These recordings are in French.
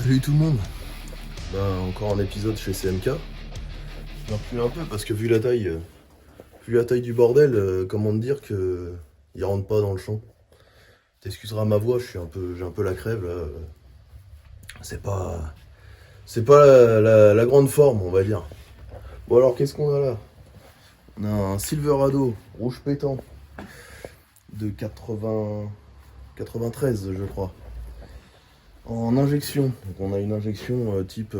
Salut tout le monde. Encore un épisode chez CMK. Je recule un peu parce que vu la taille du bordel, comment te dire que il rentre pas dans le champ. T'excuseras ma voix, j'ai un peu la crève là. C'est pas la grande forme, on va dire. Bon alors qu'est-ce qu'on a là? On a un Silverado rouge pétant de 93 je crois. En injection. Donc on a une injection type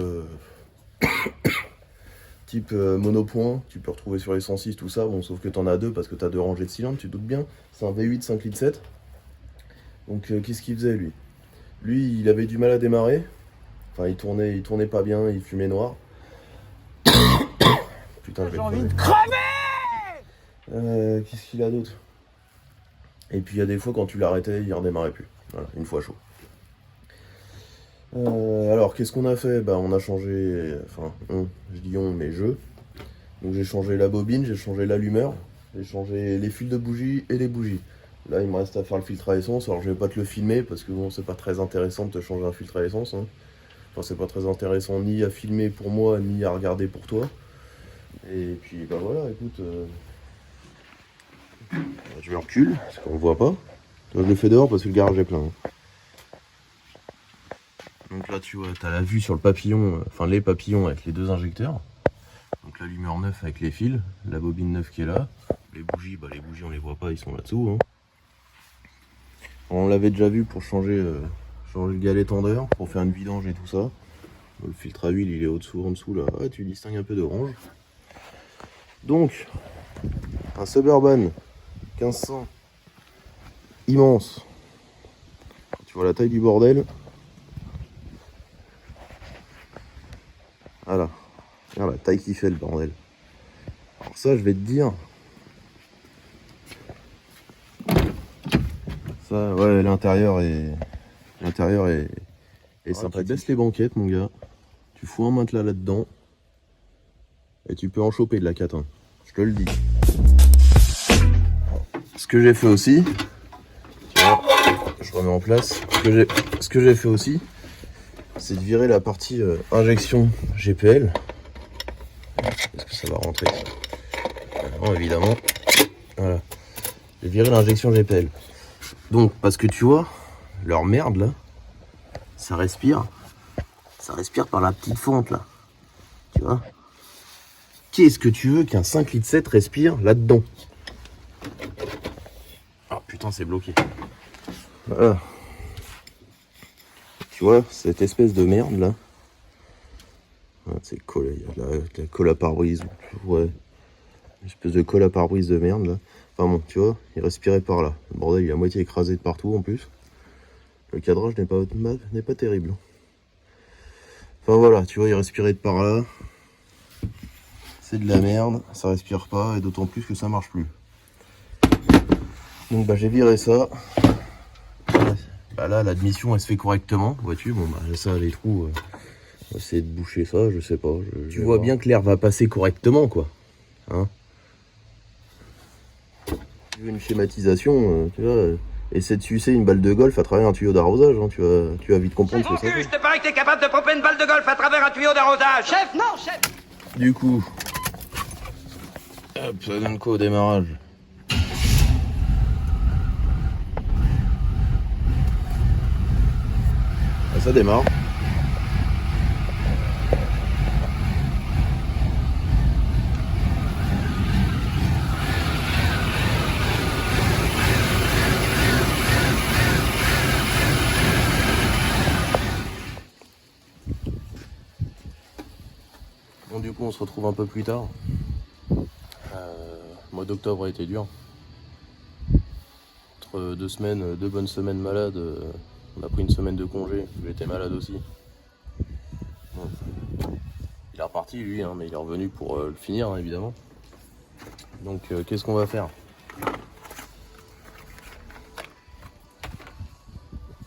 monopoint, tu peux retrouver sur les 106 tout ça, bon sauf que t'en as deux parce que t'as deux rangées de cylindres, tu te doutes bien. C'est un V8 5 litres 7. Donc qu'est-ce qu'il faisait lui? Lui il avait du mal à démarrer. Enfin il tournait pas bien, il fumait noir. Putain j'ai envie de crever. Qu'est-ce qu'il a d'autre? Et puis il y a des fois quand tu l'arrêtais, il redémarrait plus. Voilà, une fois chaud. Alors qu'est-ce qu'on a fait? On a changé, je dis on mais je. Donc j'ai changé la bobine, j'ai changé l'allumeur, j'ai changé les fils de bougie et les bougies. Là il me reste à faire le filtre à essence, alors je vais pas te le filmer parce que bon c'est pas très intéressant de te changer un filtre à essence. Hein. Enfin c'est pas très intéressant ni à filmer pour moi ni à regarder pour toi. Et puis voilà écoute. Je me recule parce qu'on voit pas. Toi, je le fais dehors parce que le garage est plein. Hein. Donc là tu vois, t'as la vue sur le papillon, les papillons avec les deux injecteurs. Donc l'allumeur neuf avec les fils, la bobine neuve qui est là. Les bougies on les voit pas, ils sont là-dessous. Hein. On l'avait déjà vu pour changer le galet tendeur, pour faire une vidange et tout ça. Le filtre à huile il est en dessous là, tu distingues un peu d'orange. Donc, un Suburban 1500 immense. Tu vois la taille du bordel. Voilà. Regarde la taille qu'il fait le bordel. Alors ça je vais te dire. Ça ouais l'intérieur est sympa. Tu baisses les banquettes mon gars. Tu fous un matelas là-dedans. Et tu peux en choper de la catin. Je te le dis. Ce que j'ai fait aussi. Tu vois, je remets en place. Ce que j'ai fait aussi. C'est de virer la partie injection GPL. Est-ce que ça va rentrer? Non, évidemment. Voilà. J'ai viré l'injection GPL. Donc, parce que tu vois, leur merde là, ça respire par la petite fente là. Tu vois? Qu'est-ce que tu veux qu'un 5 litres 7 respire là-dedans? Ah putain, c'est bloqué. Voilà. Tu vois, cette espèce de merde là. C'est collé, il y a de la colle à pare-brise. Ouais. Une espèce de colle à pare-brise de merde là. Enfin bon, tu vois, il respirait par là. Le bordel, il est à moitié écrasé de partout en plus. Le cadrage n'est pas terrible. Enfin voilà, tu vois, il respirait de par là. C'est de la merde, ça respire pas, et d'autant plus que ça marche plus. Donc j'ai viré ça. Là, l'admission elle se fait correctement, vois-tu. Ça, les trous, on va essayer de boucher ça, je sais pas. Tu vois bien que l'air va passer correctement, quoi. Hein? Tu veux une schématisation, tu vois, essaie de sucer une balle de golf à travers un tuyau d'arrosage, hein, tu vas vite comprendre ce que ça fait. Je te parie que t'es capable de pomper une balle de golf à travers un tuyau d'arrosage. Chef, non, chef. Du coup, hop, ça donne quoi au démarrage? Ça démarre. Bon du coup on se retrouve un peu plus tard. Le mois d'octobre a été dur. Entre deux bonnes semaines malades, on a pris une semaine de congé, j'étais malade aussi. Bon. Il est reparti lui, hein, mais il est revenu pour le finir hein, évidemment. Donc qu'est-ce qu'on va faire?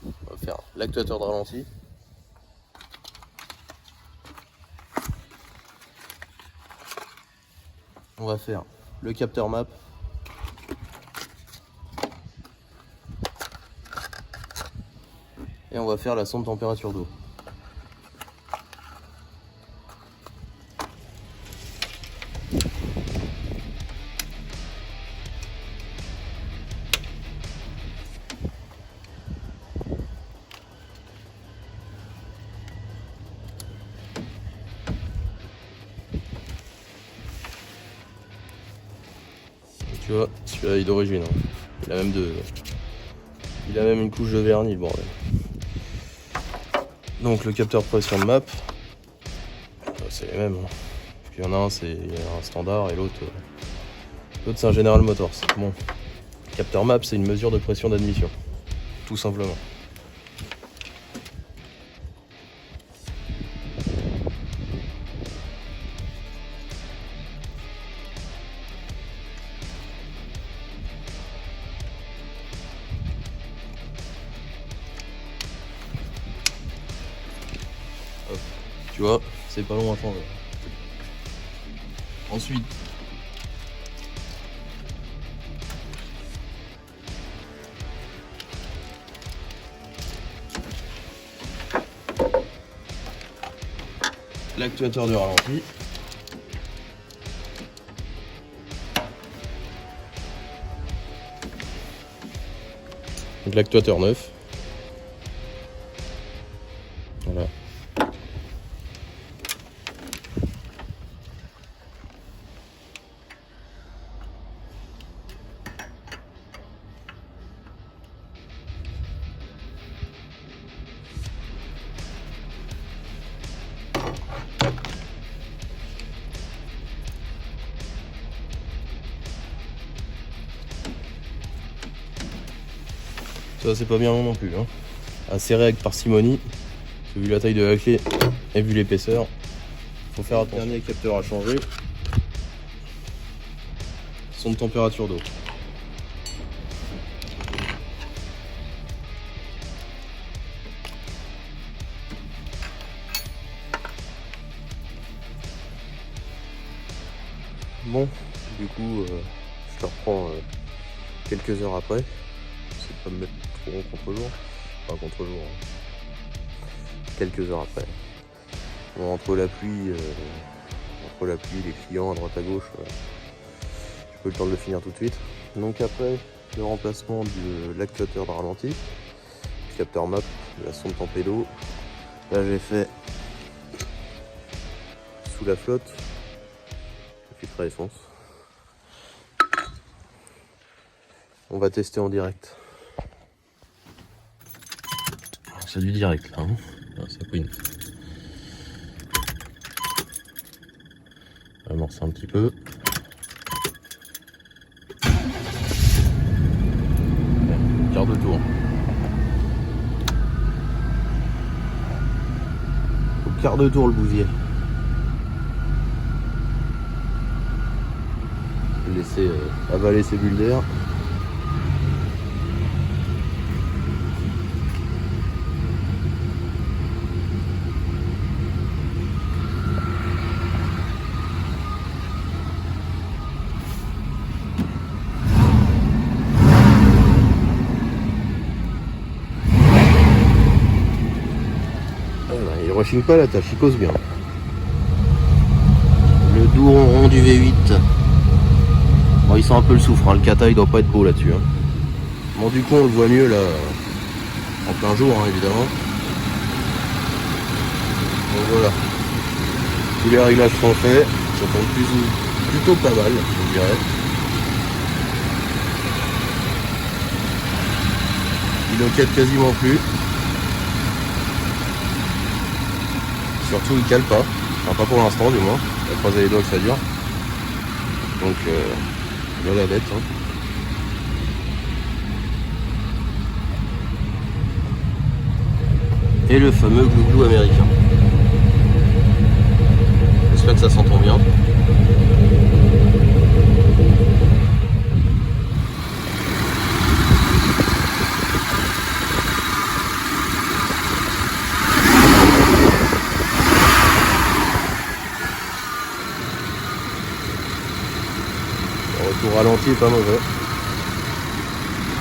On va faire l'actuateur de ralenti. On va faire le capteur map. Et on va faire la sonde température d'eau. vois, celui-là est d'origine. Hein. Il a même une couche de vernis, le bordel. Donc le capteur pression de map, c'est les mêmes. Hein. Puis il y en a un, c'est un standard et l'autre c'est un General Motors. Bon, capteur map, c'est une mesure de pression d'admission, tout simplement. Hop. Tu vois, c'est pas long à changer. Ensuite, l'actuateur de ralenti. Donc l'actuateur neuf. Voilà. Ça c'est pas bien long non plus, hein. À serrer avec parcimonie, vu la taille de la clé et vu l'épaisseur, faut faire attention. Dernier capteur à changer, son de température d'eau. Bon, du coup, je te reprends quelques heures après. C'est pas me mettre trop en contre-jour. Enfin, contre-jour. Hein. Quelques heures après. Bon, entre la pluie, les clients à droite à gauche, j'ai pas eu le temps de le finir tout de suite. Donc après, le remplacement de l'actuateur de ralenti, du capteur map, de la sonde tempédo. Là j'ai fait sous la flotte, le filtre à essence. On va tester en direct. C'est du direct là, hein. Ça couine. On va amorcer un petit peu. Quart de tour. Au quart de tour le bousier. Laisser avaler ses bulles d'air. Il rechigne pas la tâche, il cause bien. Le doux ronron du V8. Bon, il sent un peu le soufre, hein. Le kata il doit pas être beau là-dessus. Hein. Bon, du coup on le voit mieux là, en plein jour hein, évidemment. Donc voilà. Tous les réglages sont faits, ça tourne plutôt pas mal, je dirais. Il enquête quasiment plus. Surtout il cale pas, enfin pas pour l'instant du moins, on va croiser les doigts que ça dure. Donc voilà la bête. Hein. Et le fameux glouglou américain. J'espère que ça s'entend bien. Le ralenti est pas mauvais.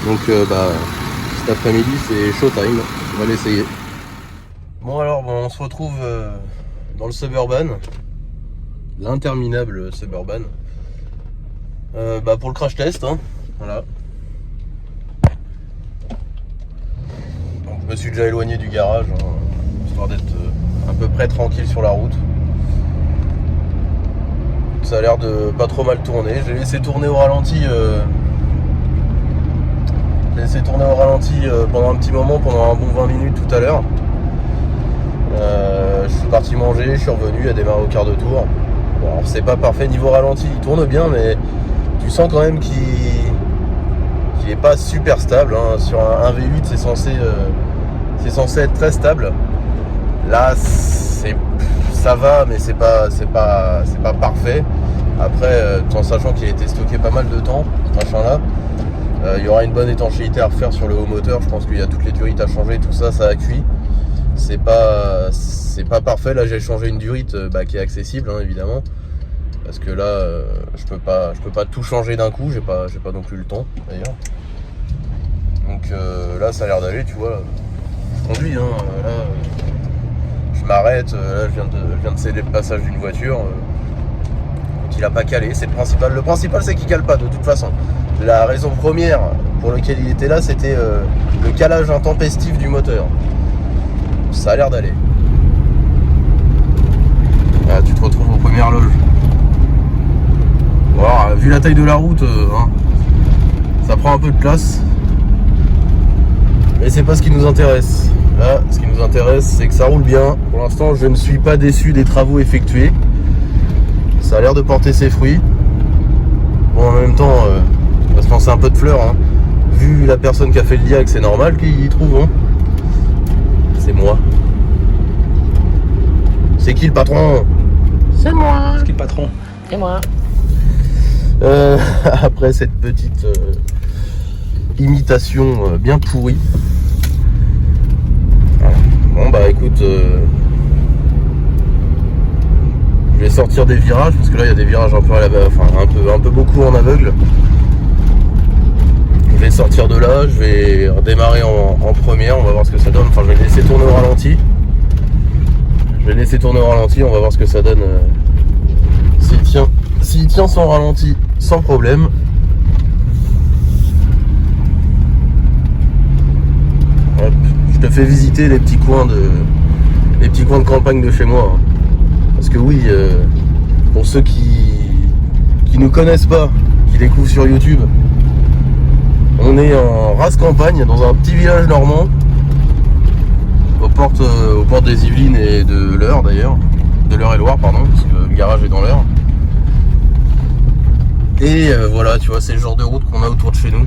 Donc cet après-midi c'est showtime, on va l'essayer. Bon alors on se retrouve dans le Suburban, l'interminable Suburban, pour le crash test. Hein. Voilà. Donc, je me suis déjà éloigné du garage, hein, histoire d'être à peu près tranquille sur la route. ça a l'air de pas trop mal tourner. J'ai laissé tourner au ralenti. Pendant un petit moment, pendant un bon 20 minutes tout à l'heure. Je suis parti manger, je suis revenu, il a démarré au quart de tour. Bon, alors c'est pas parfait niveau ralenti, il tourne bien, mais tu sens quand même qu'il est pas super stable. Hein. Sur un V8, c'est censé être très stable. Là, ça va, mais c'est pas parfait. Après, tout en sachant qu'il a été stocké pas mal de temps, ce machin-là. Il y aura une bonne étanchéité à refaire sur le haut moteur. Je pense qu'il y a toutes les durites à changer, tout ça, ça a cuit. C'est pas parfait. Là, j'ai changé une durite qui est accessible, hein, évidemment, parce que là, je peux pas tout changer d'un coup. J'ai pas non plus le temps, d'ailleurs. Donc là, ça a l'air d'aller, tu vois. Là, je conduis, hein, là, je m'arrête. Là, je viens de céder le passage d'une voiture. Donc, il a pas calé. C'est le principal. Le principal, c'est qu'il cale pas, de toute façon. La raison première pour laquelle il était là, c'était le calage intempestif du moteur. Ça a l'air d'aller. Ah, tu te retrouves aux premières loges. Bon, alors, vu la taille de la route, hein, ça prend un peu de place. Mais c'est pas ce qui nous intéresse. Là, ce qui nous intéresse, c'est que ça roule bien. Pour l'instant, je ne suis pas déçu des travaux effectués. Ça a l'air de porter ses fruits. Bon, en même temps, on va se lancer un peu de fleurs. Hein. Vu la personne qui a fait le diag, c'est normal qu'il y trouve. Hein. C'est moi. C'est qui le patron? C'est moi. C'est qui le patron? C'est moi. Après cette petite imitation bien pourrie. Voilà. Bon bah écoute, je vais sortir des virages parce que là il y a des virages un peu à la, enfin un peu beaucoup en aveugle. Je vais sortir de là, je vais redémarrer en première, on va voir ce que ça donne. Enfin, je vais laisser tourner au ralenti. On va voir ce que ça donne. S'il tient son ralenti sans problème. Hop, je te fais visiter les petits coins de campagne de chez moi. Hein. Parce que oui, pour ceux qui nous connaissent pas, qui découvrent sur YouTube, on est en race campagne, dans un petit village normand, aux portes des Yvelines et de l'Eure d'ailleurs, de l'Eure-et-Loire pardon, parce que le garage est dans l'Eure. Et voilà, tu vois, c'est le genre de route qu'on a autour de chez nous.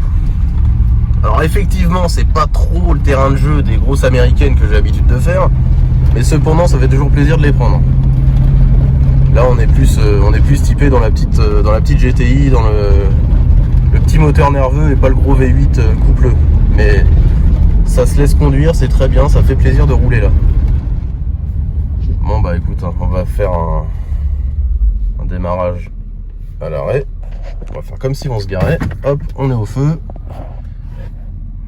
Alors effectivement, c'est pas trop le terrain de jeu des grosses américaines que j'ai l'habitude de faire, mais cependant, ça fait toujours plaisir de les prendre. Là, on est plus typé dans la petite GTI, dans le petit moteur nerveux et pas le gros V8 coupleux. Mais ça se laisse conduire, c'est très bien, ça fait plaisir de rouler là. Bon bah écoute, hein, on va faire un démarrage à l'arrêt. On va faire comme si on se garait. Hop, on est au feu.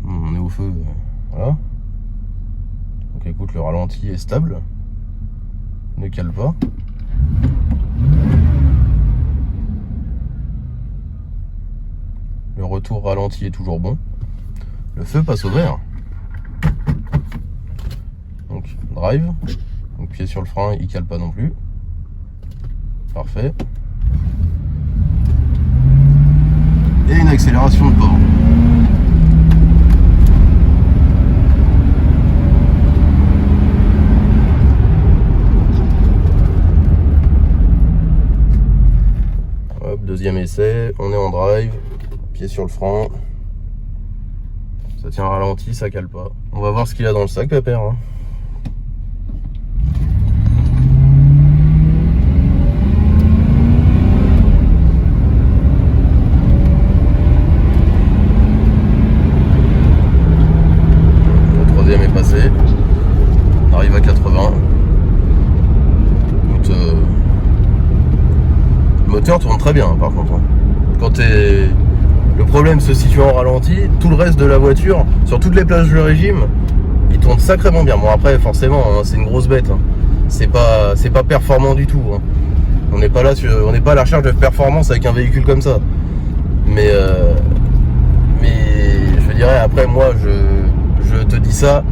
On est au feu, voilà. Donc écoute, le ralenti est stable. Ne cale pas. Le retour ralenti est toujours bon. Le feu passe au vert. Donc drive. Donc pied sur le frein, il cale pas non plus. Parfait. Et une accélération de bord. Hop, deuxième essai, on est en drive. Pied sur le frein. Ça tient ralenti, ça cale pas. On va voir ce qu'il a dans le sac, Pépère. Hein. Le troisième est passé. On arrive à 80. Écoute, le moteur tourne très bien, par contre. Quand le problème se situe en ralenti, tout le reste de la voiture, sur toutes les plages de régime, il tourne sacrément bien. Bon après forcément, hein, c'est une grosse bête. Hein. C'est pas performant du tout. Hein. On n'est pas là, on n'est pas à la recherche de performance avec un véhicule comme ça. Mais je dirais après moi, je te dis ça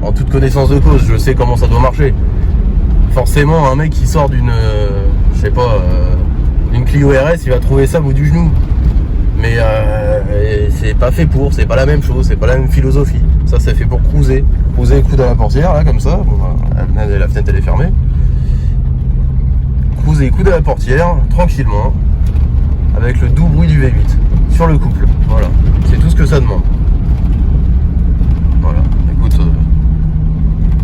en toute connaissance de cause. Je sais comment ça doit marcher. Forcément, un mec qui sort d'une, je sais pas, Clio RS, il va trouver ça au bout du genou. Mais c'est pas fait pour, c'est pas la même chose, c'est pas la même philosophie. Ça, c'est fait pour cruiser. Cruiser, coude à la portière, là, comme ça. Bon, la fenêtre, elle est fermée. Cruiser, coude à la portière, tranquillement, avec le doux bruit du V8 sur le couple. Voilà, c'est tout ce que ça demande. Voilà, écoute,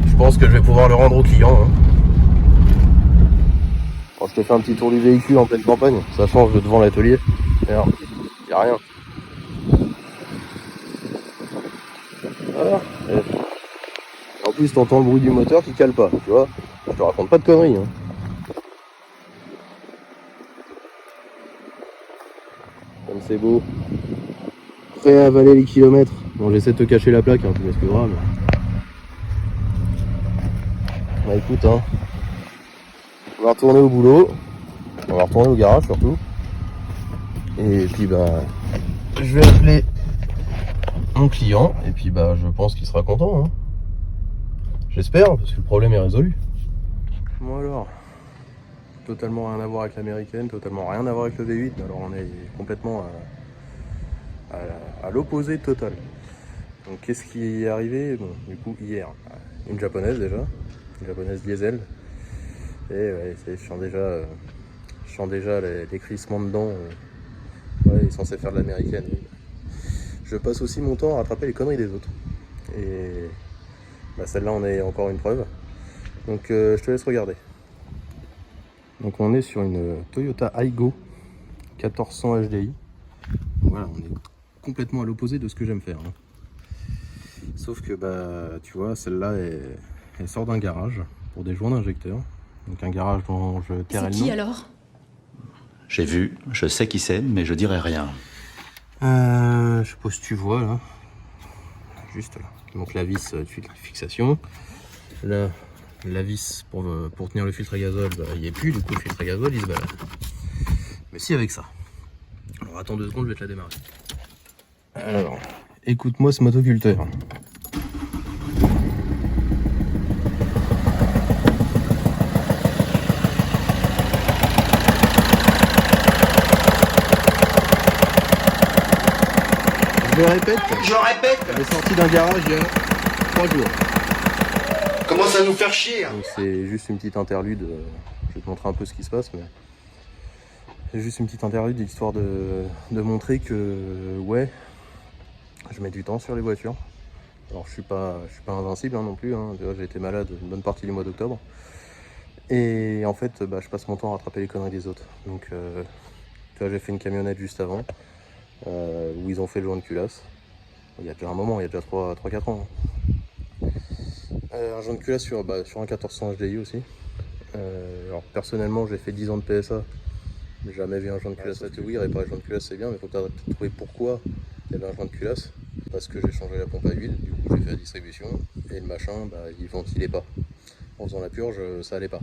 je pense que je vais pouvoir le rendre au client. Hein. Bon, je te fais un petit tour du véhicule en pleine campagne, ça change de devant l'atelier. Regarde, y a rien. Voilà. Et en plus, t'entends le bruit du moteur qui cale pas, tu vois. Je te raconte pas de conneries. Hein. Comme c'est beau. Prêt à avaler les kilomètres. Bon, j'essaie de te cacher la plaque, hein, tu m'excuseras. Mais... Bah écoute, hein. On va retourner au boulot. On va retourner au garage surtout. Et puis bah, je vais appeler mon client. Et puis bah, je pense qu'il sera content. Hein. J'espère, parce que le problème est résolu. Bon alors, totalement rien à voir avec l'américaine, totalement rien à voir avec le V8. Alors on est complètement à l'opposé total. Donc qu'est-ce qui est arrivé? Bon, du coup hier, une japonaise déjà, une japonaise diesel. Et ouais, je sens déjà les crissements dedans. Ouais, il est censé faire de l'américaine. Je passe aussi mon temps à rattraper les conneries des autres. Et bah, celle-là on est encore une preuve. Donc je te laisse regarder. Donc on est sur une Toyota Aygo 1400 HDI. Voilà, on est complètement à l'opposé de ce que j'aime faire. Hein. Sauf que bah tu vois, celle-là elle sort d'un garage pour des joints d'injecteur. Donc un garage dont je tairai le nom. C'est qui alors? J'ai vu, je sais qui c'est, mais je dirai rien. Je sais pas si tu vois là. Juste là. Donc la vis de fixation. Là, la vis pour tenir le filtre à gazole, bah, il n'y a plus, du coup le filtre à gazole il se balade. Mais si avec ça. Alors attends 2 secondes, je vais te la démarrer. Alors, écoute-moi ce motoculteur. Je répète, elle est sortie d'un garage il y a 3 jours. Commence à nous faire chier. Donc c'est juste une petite interlude, je vais te montrer un peu ce qui se passe, mais c'est juste une petite interlude histoire de montrer que ouais, je mets du temps sur les voitures. Alors je suis pas invincible hein, non plus, hein. J'ai été malade une bonne partie du mois d'octobre. Et en fait, bah, je passe mon temps à rattraper les conneries des autres. Donc tu vois, j'ai fait une camionnette juste avant. Où ils ont fait le joint de culasse. Il y a déjà un moment, il y a déjà 3-4 ans. Un joint de culasse sur un 1400 HDI aussi. Alors personnellement j'ai fait 10 ans de PSA. Mais jamais vu un joint de culasse. Oui, réparer le joint de culasse c'est bien, mais il faut peut-être trouver pourquoi il y avait un joint de culasse. Parce que j'ai changé la pompe à huile, du coup j'ai fait la distribution. Et le machin, bah, il ventilait pas. En faisant la purge, ça allait pas.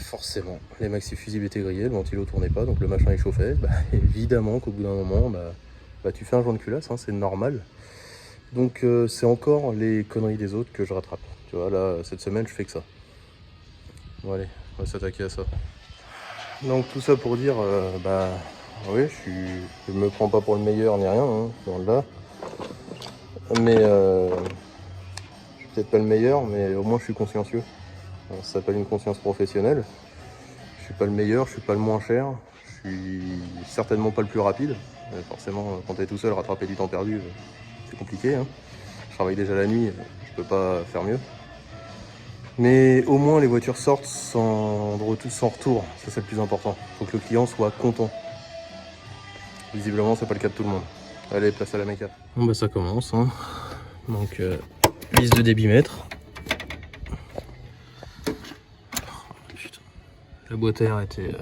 Forcément, les maxi fusibles étaient grillés, le ventilo tournait pas, donc le machin il chauffait. Bah, évidemment qu'au bout d'un moment, bah, tu fais un joint de culasse, hein, c'est normal. Donc c'est encore les conneries des autres que je rattrape. Tu vois, là, cette semaine, je fais que ça. Bon allez, on va s'attaquer à ça. Donc tout ça pour dire, bah oui, je me prends pas pour le meilleur ni rien, hein, loin de là. Mais je suis peut-être pas le meilleur, mais au moins je suis consciencieux. Ça s'appelle une conscience professionnelle. Je suis pas le meilleur, je suis pas le moins cher, je suis certainement pas le plus rapide. Forcément, quand tu es tout seul, rattraper du temps perdu, c'est compliqué. Hein. Je travaille déjà la nuit, je peux pas faire mieux. Mais au moins les voitures sortent sans retour, ça c'est le plus important. Il faut que le client soit content. Visiblement, c'est pas le cas de tout le monde. Allez, place à la méca. Bon bah ça commence. Hein. Donc, vis de débitmètre. La boîte à air était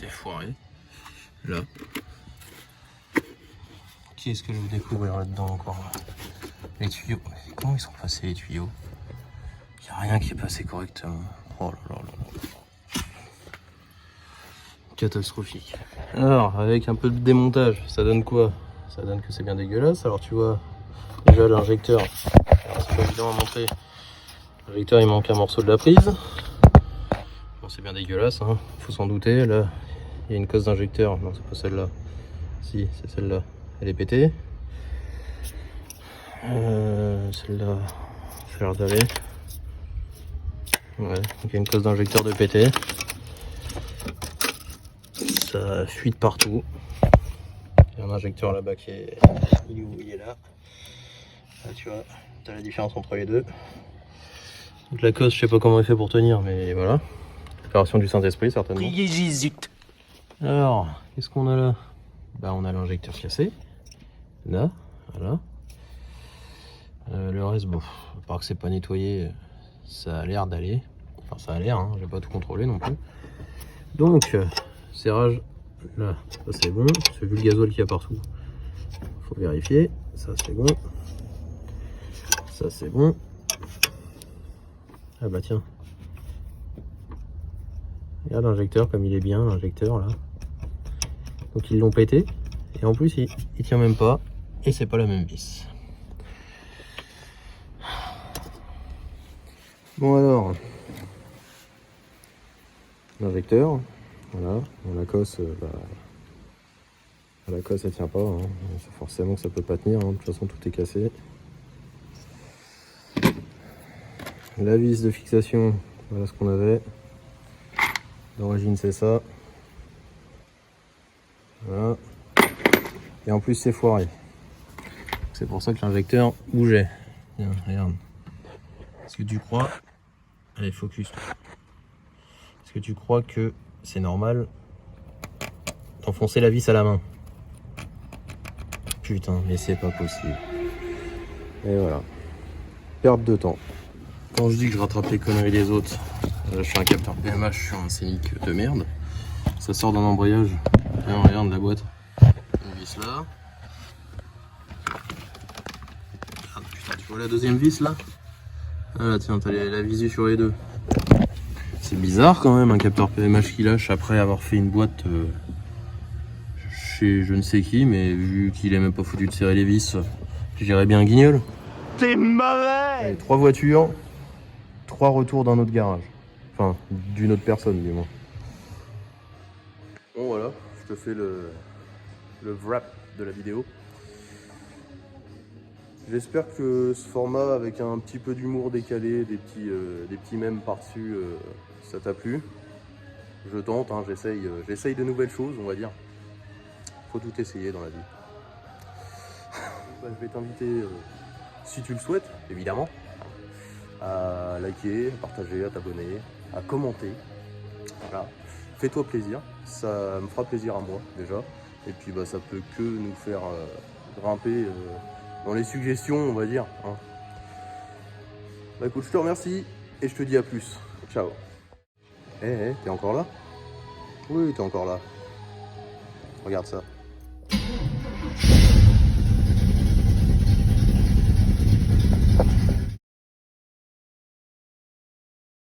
foirée. Là. Qu'est-ce que je vais découvrir là-dedans encore? Les tuyaux. Comment ils sont passés les tuyaux? Il n'y a rien qui est passé correctement. Oh là là là là. Catastrophique. Alors, avec un peu de démontage, ça donne quoi? Ça donne que c'est bien dégueulasse. Alors tu vois, déjà l'injecteur, c'est pas évident à montrer. L'injecteur il manque un morceau de la prise. Bon, c'est bien dégueulasse, hein. Faut s'en douter. Là, il y a une cosse d'injecteur, non c'est pas celle-là, si c'est celle-là, elle est pétée. Celle-là, ça a l'air d'aller. Ouais, donc il y a une cosse d'injecteur de pété. Ça fuite partout. Il y a un injecteur là-bas qui est... Il est là. Là tu vois, t'as la différence entre les deux. Donc la cosse, je sais pas comment elle fait pour tenir, mais voilà. Opération du Saint-Esprit certainement. Priez Jésus. Alors, qu'est-ce qu'on a là? Bah on a l'injecteur cassé. Là, voilà. Le reste, bon, à part que c'est pas nettoyé, ça a l'air d'aller. Enfin ça a l'air, hein, j'ai pas tout contrôlé non plus. Donc, serrage, là, ça c'est bon. C'est vu le gasoil qu'il y a partout. Faut vérifier. Ça c'est bon. Ça c'est bon. Ah bah tiens. Regarde l'injecteur comme il est bien, l'injecteur là. Donc ils l'ont pété. Et en plus il tient même pas. Et c'est pas la même vis. Bon alors. L'injecteur. Voilà. Bon, la cosse, la cosse elle tient pas. Hein. Forcément que ça peut pas tenir. Hein. De toute façon tout est cassé. La vis de fixation, voilà ce qu'on avait. D'origine c'est ça. Voilà. Et en plus c'est foiré. C'est pour ça que l'injecteur bougeait. Tiens, regarde. Est-ce que tu crois... Allez, focus. Est-ce que tu crois que c'est normal d'enfoncer la vis à la main? Putain, mais c'est pas possible. Et voilà. Perte de temps. Quand je dis que je rattrape les conneries des autres, je suis un capteur PMH sur un scénic de merde. Ça sort d'un embrayage. Tiens, regarde la boîte. Une vis là. Ah, putain, tu vois la deuxième vis là? Ah tiens, t'as la visu sur les deux. C'est bizarre quand même un capteur PMH qui lâche après avoir fait une boîte chez je ne sais qui, mais vu qu'il est même pas foutu de serrer les vis, je dirais bien un guignol. T'es mauvais. Allez, 3 voitures, 3 retours d'un autre garage. Enfin, d'une autre personne du moins. Bon voilà, je te fais le wrap de la vidéo. J'espère que ce format avec un petit peu d'humour décalé, des petits mèmes par-dessus, ça t'a plu. Je tente, hein, j'essaye de nouvelles choses, on va dire. Faut tout essayer dans la vie. Bah, je vais t'inviter, si tu le souhaites, évidemment, à liker, à partager, à t'abonner, à commenter. Voilà. Fais-toi plaisir, ça me fera plaisir à moi déjà. Et puis bah, ça peut que nous faire grimper dans les suggestions, on va dire. Hein. Bah écoute, je te remercie et je te dis à plus. Ciao. T'es encore là? Oui, t'es encore là. Regarde ça.